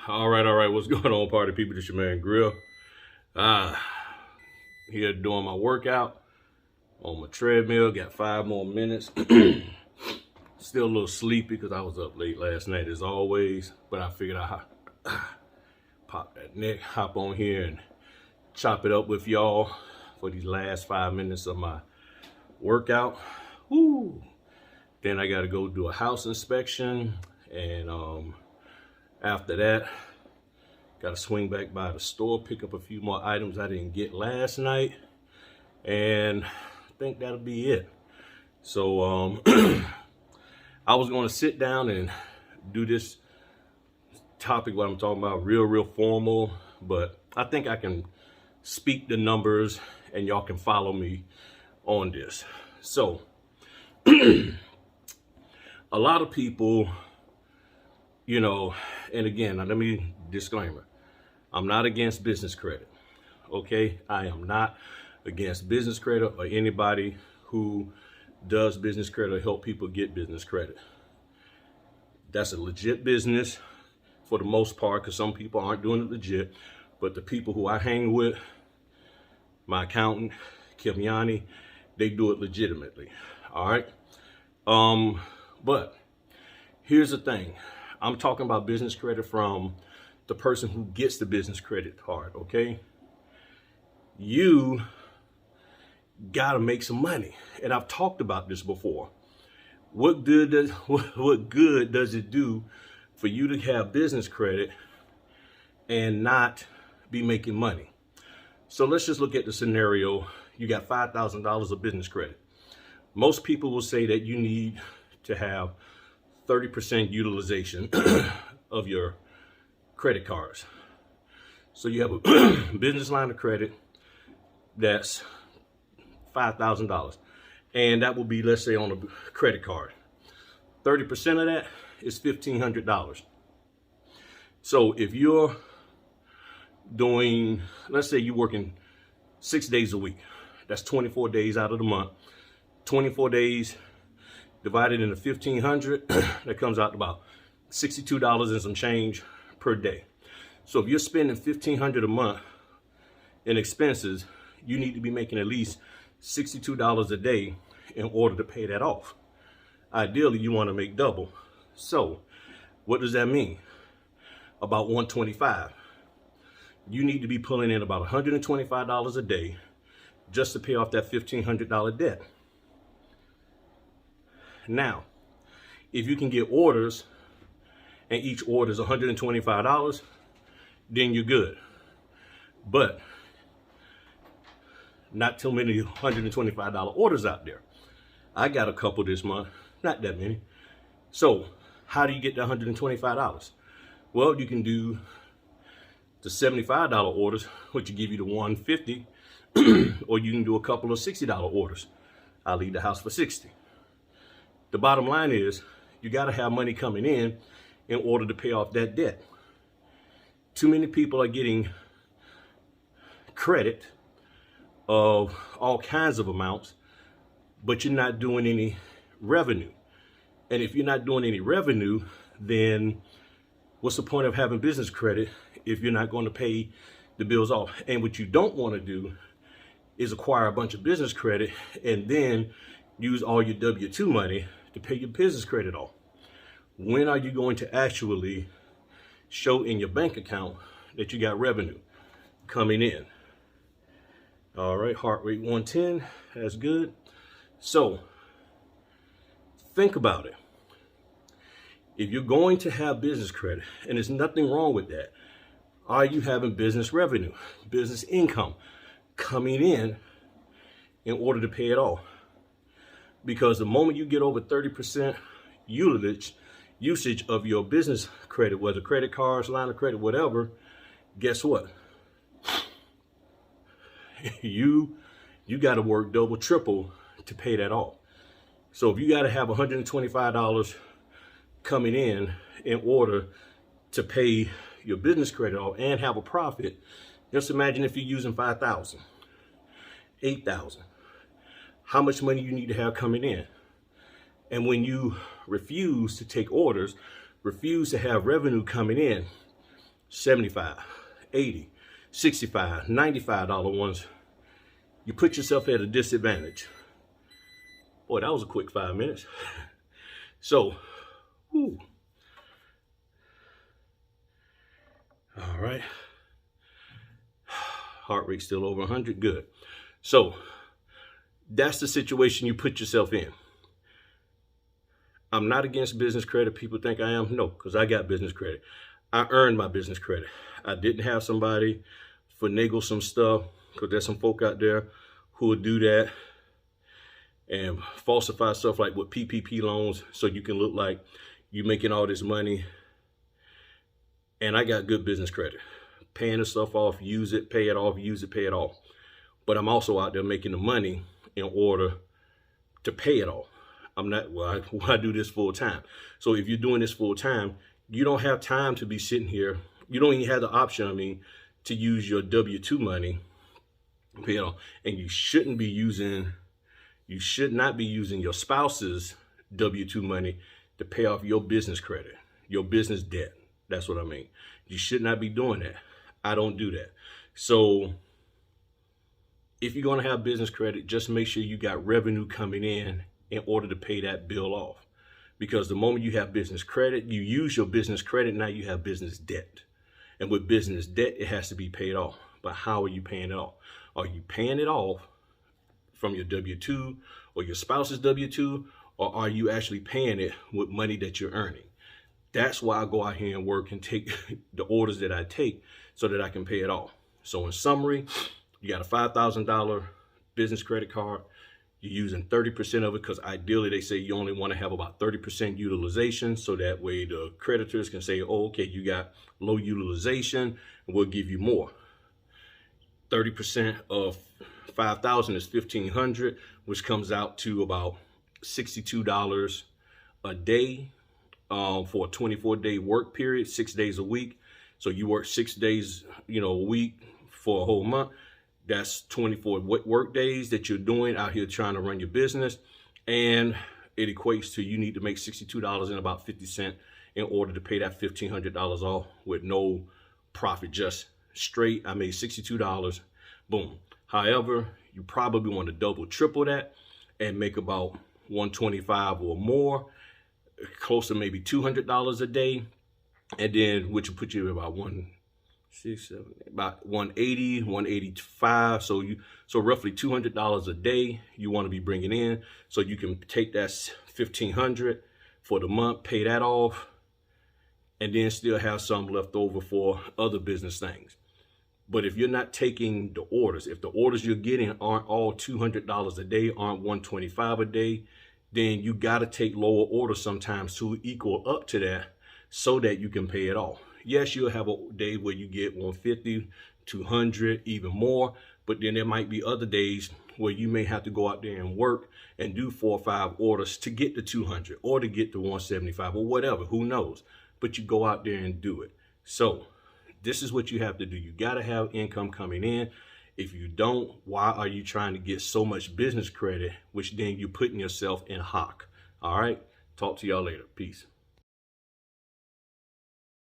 All right. What's going on, party people? This your man Grill. Ah, here doing my workout on my treadmill. Got 5 more minutes. Still a little sleepy because I was up late last night as always. But I figured I'd pop that neck, hop on here and chop it up with y'all for these last 5 minutes of my workout. Woo! Then I got to go do a house inspection, and after that, got to swing back by the store, pick up a few more items I didn't get last night, and I think that'll be it. So I was going to sit down and do this topic, what I'm talking about, real formal, but I think I can speak the numbers and y'all can follow me on this. So a lot of people, you know, and again, let me disclaimer, I'm not against business credit, okay? I am not against business credit or anybody who does business credit or help people get business credit. That's a legit business for the most part, because some people aren't doing it legit, but the people who I hang with, my accountant, Kim Yanni, they do it legitimately, all right? But here's the thing. I'm talking about business credit from the person who gets the business credit card, okay? You gotta make some money. And I've talked about this before. What good does it do for you to have business credit and not be making money? So let's just look at the scenario. You got $5,000 of business credit. Most people will say that you need to have 30% utilization of your credit cards. So you have a business line of credit that's $5,000. And that will be, let's say, on a credit card. 30% of that is $1,500. So if you're doing, let's say you're working 6 days a week, that's 24 days out of the month. 24 days divided into 1,500, that comes out to about $62 and some change per day. So if you're spending $1,500 a month in expenses, you need to be making at least $62 a day in order to pay that off. Ideally, you want to make double. So what does that mean? About $125. You need to be pulling in about $125 a day just to pay off that $1,500 debt. Now, if you can get orders and each order is $125, then you're good. But not too many $125 orders out there. I got a couple this month, not that many. So how do you get the $125? Well, you can do the $75 orders, which will give you the $150, or you can do a couple of $60 orders. I'll leave the house for $60. The bottom line is you got to have money coming in order to pay off that debt. Too many people are getting credit of all kinds of amounts, but you're not doing any revenue. And if you're not doing any revenue, then what's the point of having business credit if you're not going to pay the bills off? And what you don't want to do is acquire a bunch of business credit and then use all your W-2 money to pay your business credit off. When are you going to actually show in your bank account that you got revenue coming in? All right, heart rate 110, that's good. So think about it. If you're going to have business credit, and there's nothing wrong with that, are you having business revenue, business income coming in order to pay it off? Because the moment you get over 30% usage of your business credit, whether credit cards, line of credit, whatever, guess what? You got to work double, triple to pay that off. So if you got to have $125 coming in order to pay your business credit off and have a profit, just imagine if you're using 5,000, 8,000. How much money you need to have coming in. And when you refuse to take orders, refuse to have revenue coming in, $75, $80, $65, $95 ones, you put yourself at a disadvantage. Boy, that was a quick 5 minutes. So, whew. All right. Heart rate still over 100, good. So, that's the situation you put yourself in. I'm not against business credit. People think I am. No, because I got business credit. I earned my business credit. I didn't have somebody finagle some stuff, because there's some folk out there who will do that and falsify stuff like with PPP loans so you can look like you're making all this money. And I got good business credit. Paying the stuff off, use it, pay it off, use it, pay it off. But I'm also out there making the money in order to pay it off. I'm not, well, I do this full time. So if you're doing this full time, you don't have time to be sitting here. You don't even have the option, to use your W-2 money, pay it off. And you should not be using your spouse's W-2 money to pay off your business credit, your business debt. That's what I mean. You should not be doing that. I don't do that. So if you're going to have business credit, just make sure you got revenue coming in order to pay that bill off. Because the moment you have business credit, you use your business credit, now you have business debt. And with business debt, it has to be paid off. But how are you paying it off? Are you paying it off from your W-2 or your spouse's W-2, or are you actually paying it with money that you're earning? That's why I go out here and work and take the orders that I take so that I can pay it off. So in summary, you got a $5,000 business credit card. You're using 30% of it because ideally they say you only want to have about 30% utilization, so that way the creditors can say, oh, okay, you got low utilization and we'll give you more. 30% of 5,000 is 1,500, which comes out to about $62 a day for a 24-day work period, 6 days a week. So you work 6 days, a week for a whole month. That's 24 work days that you're doing out here trying to run your business. And it equates to, you need to make $62 and about 50 cents in order to pay that $1,500 off with no profit, just straight. I made $62, boom. However, you probably want to double, triple that and make about $125 or more, close to maybe $200 a day. And then, which will put you about about 180, 185. So roughly $200 a day you want to be bringing in, so you can take that $1,500 for the month, pay that off, and then still have some left over for other business things. But if you're not taking the orders, if the orders you're getting aren't all $200 a day, aren't $125 a day, then you got to take lower orders sometimes to equal up to that so that you can pay it off. Yes, you'll have a day where you get 150, 200, even more, but then there might be other days where you may have to go out there and work and do 4 or 5 orders to get to 200 or to get to 175 or whatever, who knows, but you go out there and do it. So this is what you have to do. You got to have income coming in. If you don't, why are you trying to get so much business credit, which then you're putting yourself in hock? All right, talk to y'all later. Peace.